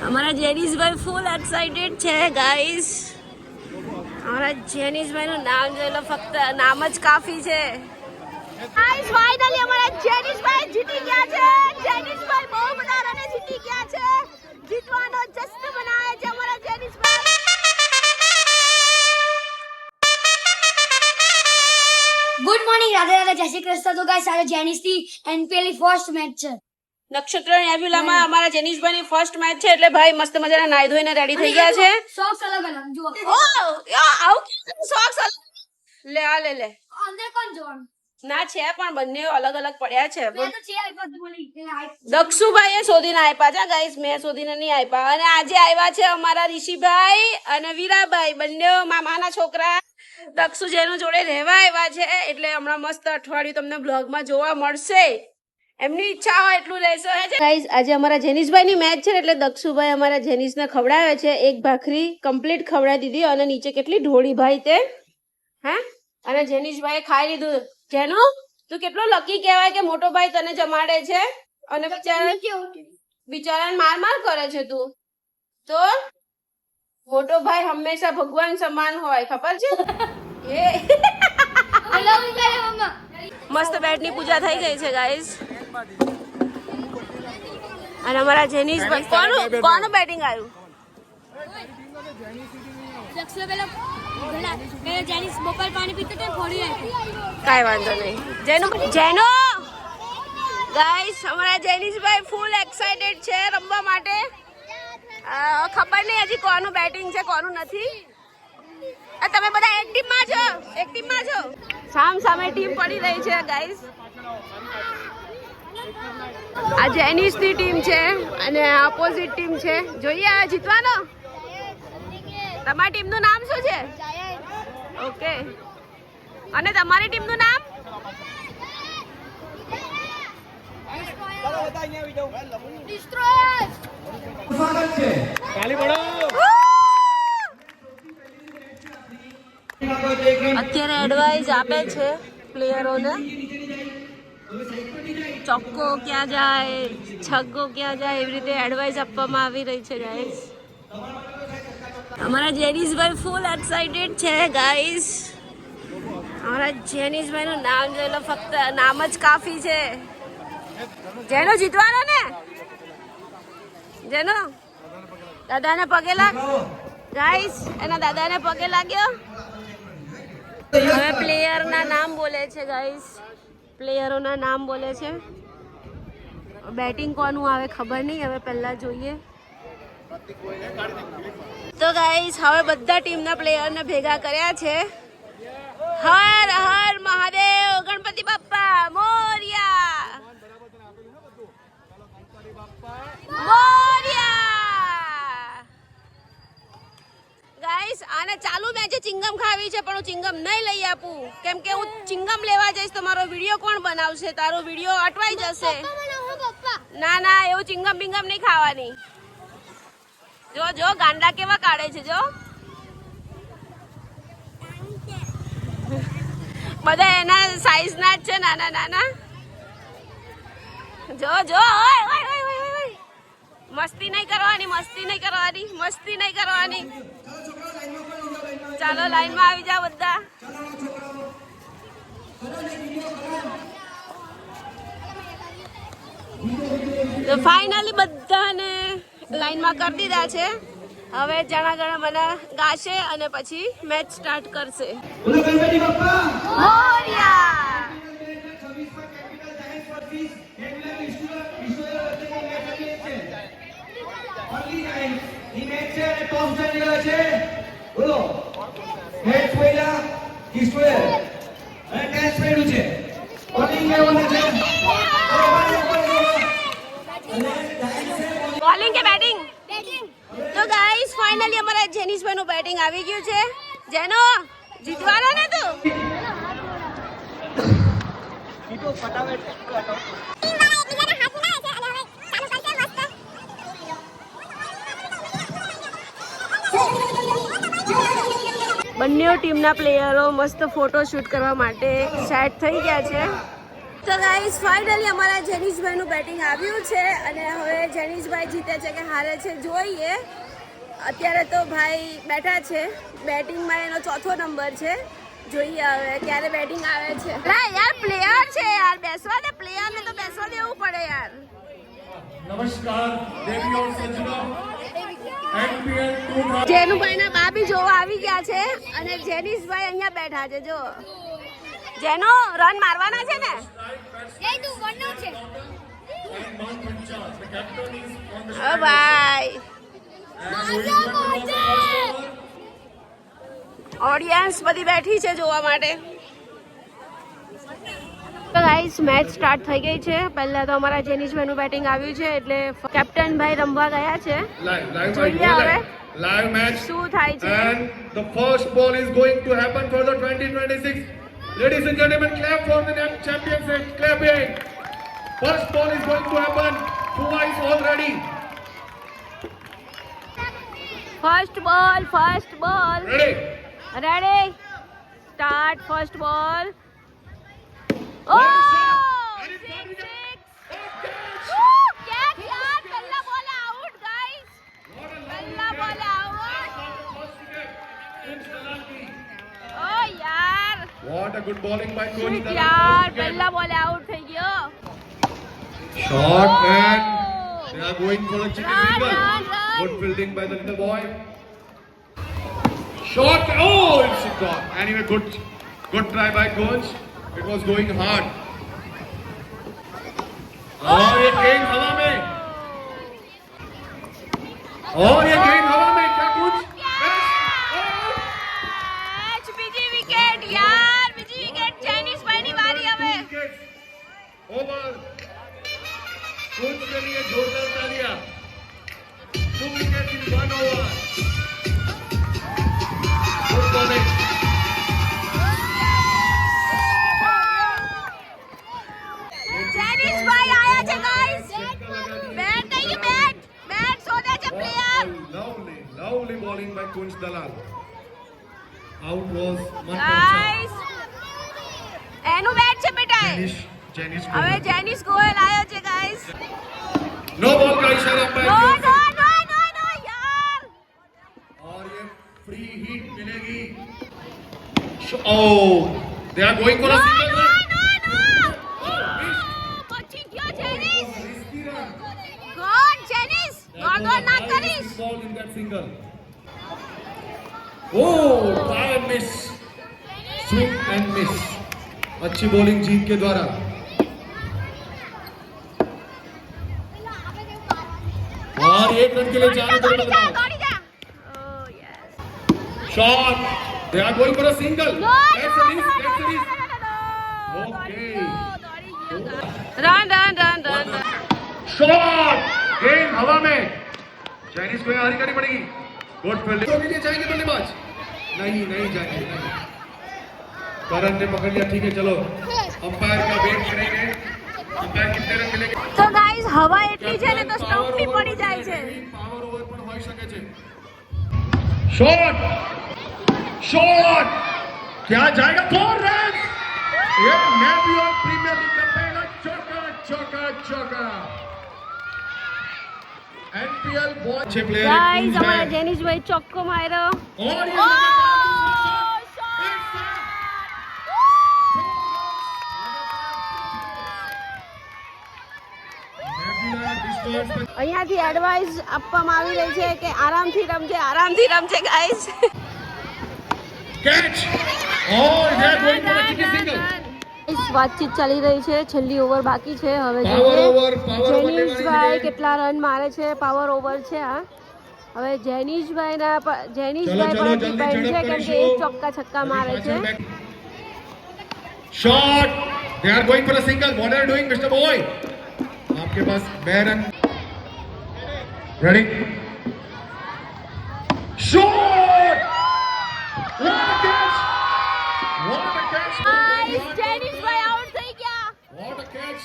हमारा जेनिस भाई फूल एक्साइटेड છે ગાઈસ. हमारा जेनिस भाई નું નામ જોઈ લો, ફક્ત નામ જ કાફી છે. ગાઈસ ફાઇનલી हमारा जेनिस भाई જીતી ગયા છે. जेनिस भाई બહુ બધા રને જીતી ગયા છે. જીતવાનો જશ્ન મનાવે છે हमारा जेनिस भाई. ગુડ મોર્નિંગ, રાધે રાધે, જય શ્રી કૃષ્ણ. તો ગાઈસ આજે જેનિસ ની એનપીએલ ફર્સ્ટ મેચ છે. નક્ષત્ર નેબ્યુલામાં અમારા જેનિસભાઈની ફર્સ્ટ મેચ છે, એટલે ભાઈ મસ્ત મજાના નાઈ ધોઈને રેડી થઈ ગયા છે. સોક્સ અલગ અલગ જુઓ. ઓ આવું સોક્સ લે આ લે અંદર કોણ જોવાનું? ના છે પણ બંને અલગ અલગ પડ્યા છે. મેં તો છે આઈપા બોલી દક્ષુભાઈએ શોધીને આપ્યા છે ગાઈસ, મેં શોધીને નહીં આપ્યા. અને આજે આવ્યા છે અમારા ઋષિભાઈ અને વીરાભાઈ, બંને મામાના છોકરા. દક્ષુ જેનું જોડે રહેવા આવ્યા છે, એટલે હમણાં મસ્ત અઠવાડિયું તમને બ્લોગમાં જોવા મળશે. એમની ઈચ્છા હોય એટલું રહેશે. ગાઈસ આજે અમારા જેનિસભાઈની મેચ છે, એટલે દક્ષુભાઈ અમારા જેનિસને ખવડાવે છે. એક ભાખરી કમ્પ્લીટ ખવડાવી દીધી અને નીચે કેટલી ઢોળી ભાઈ તે. હે અને જેનિસભાઈએ ખાઈ લીધું. જેનો તું કેટલો લકી કહેવાય કે મોટો ભાઈ તને જમાડે છે અને બિચારાને માર કરે છે તું. તો મોટો ભાઈ હંમેશા ભગવાન સમાન હોય, ખબર છે? મસ્ત બેટની પૂજા થઈ ગઈ છે ગાઈસ. અને અમારા જેનિસભાઈ કોનું બેટિંગ આવ્યું? કાંઈ વાંધો નહીં. જેનો ગાઈસ અમારા જેનિસભાઈ ફૂલ એક્સાઇટેડ છે રમવા માટે. ખબર નહીં હજી કોનું બેટિંગ છે કોનું નથી. તમે બધા એક ટીમમાં છો. સામ સામે ટીમ પડી રહી છે ગાઈસ. આ જેનિસની ટીમ છે અને ઓપોઝિટ ટીમ છે. જોઈએ આ જીતવાનો. તમારી ટીમનું નામ શું છે? ઓકે. અને તમારી ટીમનું નામ? અત્યારે એડવાઇસ આપે છે પ્લેયરોને. ચોક્કો ક્યાં જાય, છગ્ગો ક્યાં જાય, એવી રીતે એડવાઇસ આપવામાં આવી રહી છે ગાઈસ. અમારા જેનિસભાઈ ફૂલ એક્સાઇટેડ છે ગાઈસ. અમારા જેનિસભાઈનું નામ જોઈ લો, ફક્ત નામ જ કાફી છે. જેનો જીતવાનો ને, જેનો દાદાને પગે લાગ ગાઈસ. એના દાદાને પગે લાગ્યો. હવે પ્લેયરના નામ બોલે છે ગાઈસ, પ્લેયરોના નામ બોલે છે. બેટિંગ કોનું આવે ખબર નહીં, હવે પહેલા જોઈએ. તો ગાઈસ હવે બધા ટીમના પ્લેયરને ભેગા કર્યા છે. હર હર મહાદેવ, ગણપતિ બાપ્પા મોર્યા. ગાઈસ આને ચાલુ મેચે ચિંગમ ખાવી છે, પણ હું ચિંગમ નહીં લઈ આપું, કેમ કે હું ચિંગમ લેવા જઈશ તો મારો વિડીયો કોણ બનાવશે? તારો વિડીયો અટવાઈ જશે. ના એવું ચિંગમ બિંગમ નહીં ખાવાની. જો ગાંડા કેવા કાઢે છે. જો બધા એના સાઈઝ ના જ છે, નાના. જો મસ્તી નહીં કરવાની. ચાલો લાઈનમાં આવી જાઓ બધા. તો ફાઇનલી બધાને લાઈનમાં કરી દીધા છે. હવે જણા ગણા મને ગાશે અને પછી મેચ સ્ટાર્ટ કરશે. બોલિંગ કે બેટિંગ? તો ગાઈસ ફાઇનલી અમારા જેનિસભાઈનું બેટિંગ આવી ગયું છે. જેનો જીતવાનો ને તું. બંને ટીમના પ્લેયરો મસ્ત ફોટો શૂટ કરવા માટે સેટ થઈ ગયા છે. તો ગાઈસ ફાઇનલી અમારા જેનિશભાઈનું બેટિંગ આવ્યું છે અને હવે જેનિશભાઈ જીતે છે કે હારે છે જોઈએ. અત્યારે તો ભાઈ બેઠા છે, બેટિંગમાં એનો ચોથો નંબર છે. જોઈએ હવે ક્યારે બેટિંગ આવે છે. યાર પ્લેયર છે યાર, બેસવા દે પ્લેયરને, તો બેસવા દેવું પડે યાર. નમસ્કાર દેવી ઓર સજ્જનો એનપીએલ 2000 જેનુભાઈના બા બી જોવા આવી ગયા છે અને જેનિશભાઈ અહીંયા બેઠા છે. જો જેનો રન મારવાના છે ને, ઓ ભાઈ ઓડિયન્સ બધી બેઠી છે જોવા માટે. તો ગાઈસ મેચ સ્ટાર્ટ થઈ ગઈ છે. પહેલા તો અમારા જેનિશભાઈનું બેટિંગ આવ્યું છે એટલે કેપ્ટન ભાઈ રમવા ગયા છે. જોઈએ હવે live match શું થાય છે. and the first ball is going to happen for the 2026. Ladies and gentlemen, clap for the champions and clapping. First ball is going to happen. Puma is all ready. First બોલ Ready? Ready start. First બોલ. ઓ What a shot. And it's six coming six. up. Catch યાર, પહેલા બોલે out guys, What a પહેલા બોલે out. first wicket. Coach Dalal. ઓ યાર What a good bowling by Coach shit Dalal. યાર, First wicket. પહેલા બોલે આઉટ થઈ ગયો. Shot and they are going for a chicken Run, single. run, run. Good fielding by the little boy. Shot. Oh, it's a gone. Anyway, good try by coach. It was going hard. और ये गेंद हवा में. और ये गेंद हवा में. क्या कुछ? કેચ, બીજી વિકેટ યાર, બીજી વિકેટ. જેનિશભાઈની વારી હવે. ओवर. कोच के लिए जोरदार तालियां. 2 wickets in 1 over. Good bowling. જેનિશભાઈ આયા છે ગાઈસ. બેટ થઈ ગયું, બેટ શોધે છે player. Lovely bowling by Kunj Dalal. Out was guys એનું બેટ છે બેટા. Janish હવે જેનિશ ગોયલ આયો છે ગાઈસ. No ball का इशारा नो अंपायर नो की ओर नो नो नो यार. से। और ये फ्री हिट मिलेगी. Oh, they are going for no a single no run. No no. બચી ગયો Jenish. Risky run. God Jenish, That god was a ના high કરીશ. risky ball in that single. Oh, try and miss. Swing and miss. अच्छी bowling जीत के द्वारा. और 1 run के लिए 4 विकेट દોડી જા, बदलाव. દોડી જા. Oh yes. Shot. They are going for a single. No That's a miss. That's a miss. Okay. Run run run run. Shot. गेंद हवा में. चाइनीज को यहाँ हरी करनी पड़ेगी. Good fielding. तो लिए जाएंगे बल्लेबाज. नहीं जाएंगे. नहीं. करण ने पकड़ लिया. ठीक है चलो. अंपायर का वेट करेंगे. अंपायर कितने रन मिलेंगे. તો ગાઈસ હવા એટલી છે ને તો સ્ટમ્પ બી પડી જાય છે. પાવર ઓવર પણ હોઈ શકે છે. શોટ. क्या जाएगा 4 रन. एक नेवियन प्रीमियर लीग का पहला चौका. एनपीएल बहुत अच्छे प्लेयर ગાઈસ અમારા જેનિશભાઈ ચોક્કો માર્યો. और ये ઓ અહીંયાથી એડવાઇસ આપવામાં આવી રહી છે કે આરામથી રમજે ગાઈસ. कैच और they are going for a chicken single. વાતચીત ચાલી રહી છે, છેલ્લી ઓવર બાકી છે. હવે પાવર જોઈએ ઓવર જેનિશભાઈ કેટલા રન મારે છે. પાવર ઓવર છે આ. હવે જેનિશભાઈ પર ડિપેન્ડ છે કેમ કે એક ચોક્કા છક્કા મારે છે. Shot. they are going for a single. what are you doing Mr. Boy? आपके पास 2 run. ready. shot. what a catch. Guys જેનિશભાઈ આઉટ થઈ ગયા. what a catch.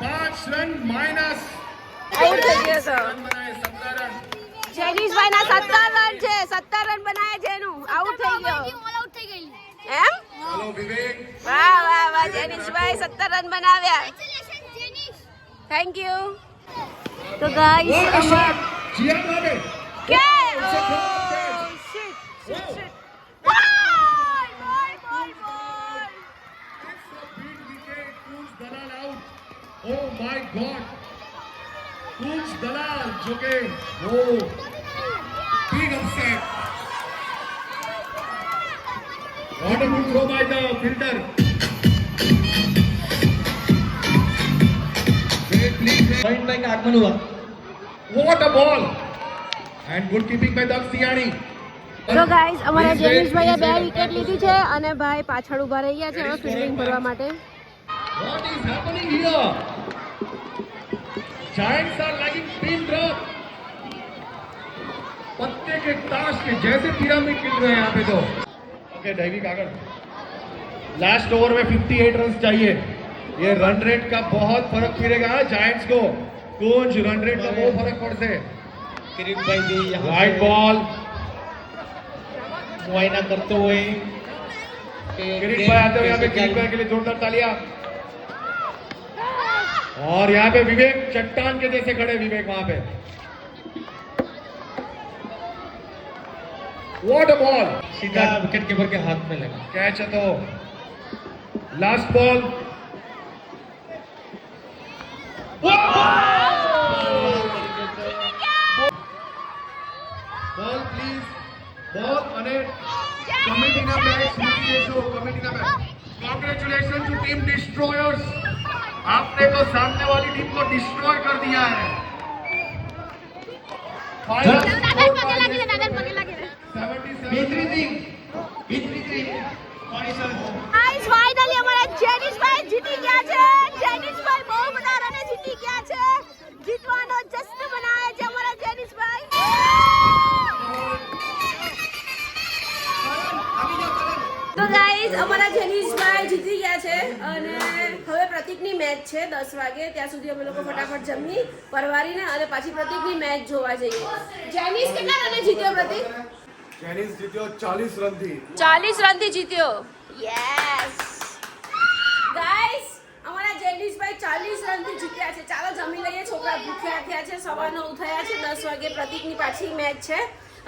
5 run minus. Out થઈ ગયો તો बनाए 17 रन. જેનિશભાઈ ના 17 રન છે. 17 રન બનાયા જેનું આઉટ થઈ ગયો. ઓલ આઉટ થઈ ગઈ. એમ चलो ચલો વિવેક. વાહ વાહ વાહ જેનિશભાઈ 17 રન બનાવ્યા. Thank you. તો ગાઈસ What a shot. જીયાન આવે. કે It's a close catch. Shit Wow. Shit બોલ બોલ બોલ It's a big wicket. Kunj Dalal out. Oh my God. Kunj Dalal जो के वो big upset. Wonderful throw by the fielder. Great lead. What a ball. And good keeping by Daksh Tiani. તો guys અમારા Please wait, જેનિશભાઈએ please 2 wait. Wicket લીધી છે અને ભાઈ પાછળ ઊભા રહી ગયા છે હવે ફિલ્ડિંગ ભરવા માટે. What is happening here? Giants are lagging pin drop. पत्ते के ताश के जैसे पिरामिड गिर रहे हैं यहाँ पे तो. ओके दैविक आगर. लास्ट ओवर में 58 रन चाहिए. ये रन रेट का बहुत फर्क पड़ेगा जायंट्स को. कुछ रन रेट का बहुत फर्क पड़ते. किरीट भाई भी यहाँ वाइड बॉल. मुआयना करते हुए किरीट भाई आते हुए यहाँ पे किरीट भाई के लिए जोरदार तालियां. और यहाँ पे विवेक चट्टान के जैसे खड़े विवेक वहां पे. What a ball. सीधा विकेट कीपर के हाथ में लगा. कैच है तो लास्ट बॉल. બોલ પ્લીઝ બોલ અને કમિટીના બેટ્સ મૂકી દેજો. કમિટીના bets. Congratulation to team destroyers. आपने तो सामने वाली टीम को डिस्ट्रॉय कर दिया है. Final score 77. ગાઈસ ફાઇનલી અમારા જેનિશભાઈ જીતી ગયા છે. જેનિશભાઈ બહુ બધા રને જીતી ગયા છે. જીતવાનો જશ્ન મનાવે છે અમારા જેનિશભાઈ. તો ગાઈસ અમારા જેનિશભાઈ જીતી ગયા છે અને હવે પ્રતિકની મેચ છે 10 વાગે. ત્યાં સુધી અમે લોકો ફટાફટ જમી પરવારીને અને પાછી પ્રતિકની મેચ જોવા જઈએ. જેનિશ કેટલા રને જીત્યો પ્રતિક? જેનિસ જીત્યો 40 રનથી. 40 રનથી જીત્યો. યસ ગાઈસ અમારા જેનિશભાઈ 40 રનથી જીત્યા છે. ચાલો જમી લઈએ. છોકરા ભૂખ્યા થયા છે. સવાર 9 થયા છે. 10 વાગે પ્રતિકની પાછી મેચ છે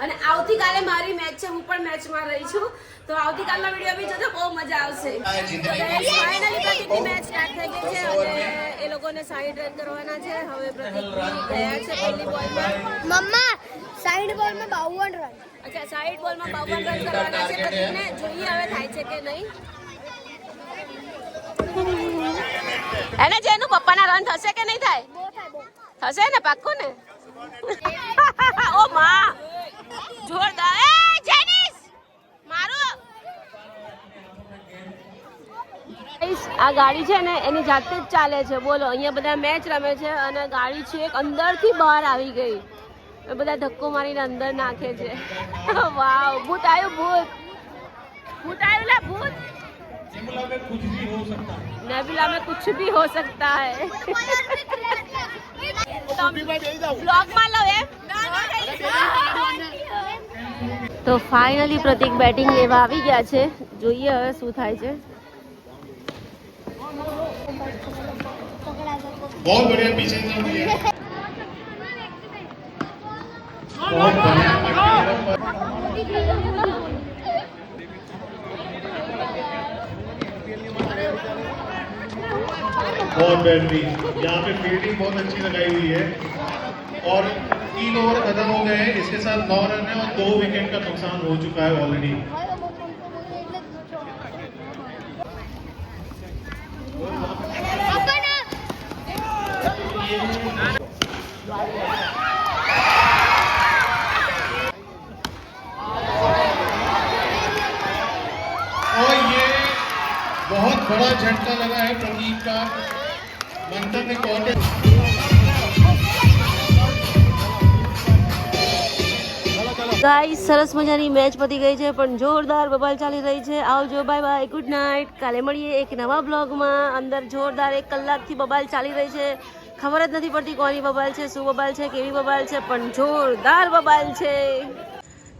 અને આવતીકાલે મારી મેચ છે. હું પણ મેચમાં રહી છું. તો આવતીકાલનો વિડીયો બી જોજો. બહુ મજા આવશે. ફાઇનલી પ્રતિકની મેચ સ્ટાર્ટ થઈ ગઈ છે અને એ લોકોને 60 રન કરવાના છે. હવે પ્રતિક ગયા છે પહેલી બોલમાં. મમ્મા સાઈડ બોલ માં 52 રન. અચ્છા 60 બોલમાં 52 રન કરવાના છે પ્રતિકને. જોઈએ હવે થાય છે કે નહીં. એને જેનું પપ્પાના રન થશે કે નહીં થાય? થશે ને પાક્કું ને? ઓ માં જોરદાર. એ જેનિસ મારું. આ ગાડી છે ને એની જાતે જ ચાલે છે. બોલો અહીંયા બધા મેચ રમે છે અને ગાડી છે એક અંદરથી બહાર આવી ગઈ. એ બધા ધક્કો મારીને અંદર નાખે છે. વાવ ભૂત આવ્યું. ભૂત આવ્યું લે ભૂત. नेबुला में कुछ भी हो सकता है. नेबुला में कुछ भी हो सकता है. ब्लॉग માં લો એમ. તો ફાઇનલી પ્રતિક બેટિંગ લેવા આવી ગયા છે. જોઈએ હવે શું થાય છે. बहुत बढ़िया पीछे से हुई है. बहुत बेहतरीन. यहाँ पे फील्डिंग बहुत अच्छी लगाई हुई है और 3 ओवर खत्म हो गए हैं. इसके साथ 9 रन है और 2 विकेट का नुकसान हो चुका है ऑलरेडी. और ये बहुत बड़ा झटका लगा है प्रदीप का. मंथन ने कॉन्टेस्ट ગાઈસ સરસ મજાની મેચ પતી ગઈ છે પણ જોરદાર બબાલ ચાલી રહી છે. આવજો બાય બાય ગુડ નાઇટ. કાલે મળીએ એક નવા બ્લોગમાં. અંદર જોરદાર 1 કલાકથી બબાલ ચાલી રહી છે. ખબર જ નથી પડતી કોની બબાલ છે, શું બબાલ છે, કેવી બબાલ છે, પણ જોરદાર બબાલ છે.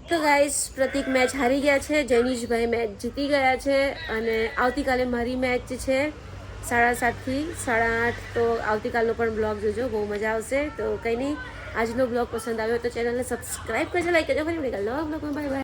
તો ગાઈસ પ્રતિક મેચ હારી ગયા છે, જૈનિશભાઈ મેચ જીતી ગયા છે અને આવતીકાલે મારી મેચ છે 7:30 થી 8:30. તો આવતીકાલનો પણ બ્લોગ જોજો, બહુ મજા આવશે. તો કંઈ નહીં, આજનો બ્લોગ પસંદ આવ્યો તો ચેનલને સબસ્ક્રાઈબ કરજો, લાઈક કરજો. ફરી મળીએ કાલનો બ્લોગમાં. Bye bye.